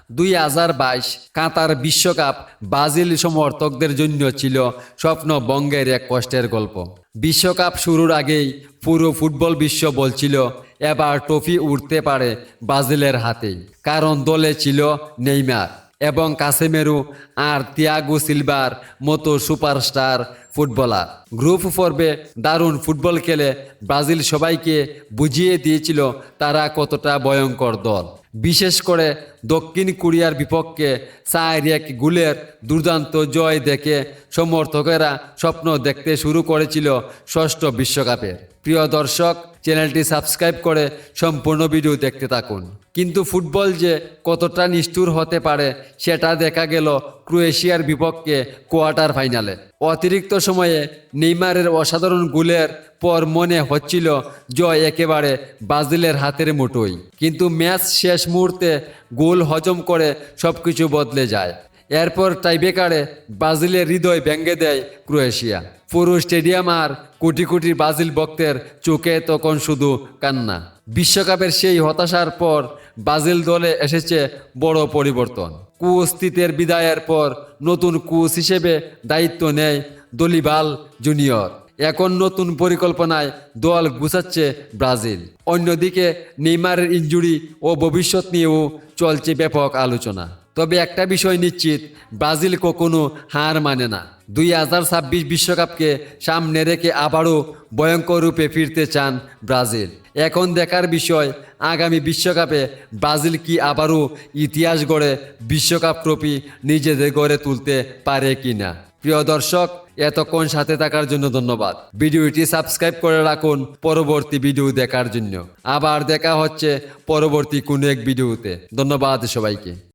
2022 কাতার বিশ্বকাপ ব্রাজিল সমর্থকদের জন্য ছিল স্বপ্নভঙ্গের এক কষ্টের গল্প। বিশ্বকাপ শুরুর আগেই পুরো ফুটবল বিশ্ব বলছিল এবার ট্রফি উঠতে পারে ব্রাজিলের হাতেই, কারণ দলে ছিল নেইমার এবং কাসেমেরো আর তিয়াগো সিলভার মতো সুপারস্টার ফুটবলার। গ্রুপ পর্বে দারুণ ফুটবল খেলে ব্রাজিল সবাইকে বুঝিয়ে দিয়েছিল তারা কতটা ভয়ঙ্কর দল। বিশেষ করে দক্ষিণ কোরিয়ার বিপক্ষে 4-1 গোলের দুর্দান্ত জয় দেখে সমর্থকেরা স্বপ্ন দেখতে শুরু করেছিল ষষ্ঠ বিশ্বকাপের। প্রিয় দর্শক, চ্যানেলটি সাবস্ক্রাইব করে সম্পূর্ণ ভিডিও দেখতে থাকুন। কিন্তু ফুটবল যে কতটা নিষ্ঠুর হতে পারে সেটা দেখা গেল ক্রোয়েশিয়ার বিপক্ষে কোয়ার্টার ফাইনালে। অতিরিক্ত সময়ে নেইমারের অসাধারণ গোলের পর মনে হচ্ছিল জয় একেবারে ব্রাজিলের হাতের মুঠোয়, কিন্তু ম্যাচ শেষ মুহূর্তে গোল হজম করে সবকিছু বদলে যায়। এরপর টাইব্রেকারে ব্রাজিলের হৃদয় ভেঙে দেয় ক্রোয়েশিয়া। পুরো স্টেডিয়াম আর কোটি কোটি ব্রাজিল ভক্তের চোখে তখন শুধু কান্না। বিশ্বকাপের সেই হতাশার পর ব্রাজিল দলে এসেছে বড় পরিবর্তন। কুস্তিতের বিদায়ের পর নতুন কোচ হিসেবে দায়িত্ব নেয় দরিবাল জুনিয়র। এখন নতুন পরিকল্পনায় দল গুছাচ্ছে ব্রাজিল। অন্যদিকে নেইমারের ইনজুরি ও ভবিষ্যৎ নিয়েও চলছে ব্যাপক আলোচনা। তবে একটা বিষয় নিশ্চিত, ব্রাজিল কখনো হার মানে না। 2026 বিশ্বকাপকে সামনে রেখে আবারও ভয়ঙ্কর রূপে ফিরতে চান ব্রাজিল। এখন দেখার বিষয়, আগামী বিশ্বকাপে ব্রাজিল কি আবারও ইতিহাস গড়ে বিশ্বকাপ ট্রফি নিজেদের গড়ে তুলতে পারে কিনা। প্রিয় দর্শক, এতক্ষণ সাথে থাকার জন্য ধন্যবাদ। ভিডিওটি সাবস্ক্রাইব করে রাখুন পরবর্তী ভিডিও দেখার জন্য। আবার দেখা হচ্ছে পরবর্তী কোনো এক ভিডিওতে। ধন্যবাদ সবাইকে।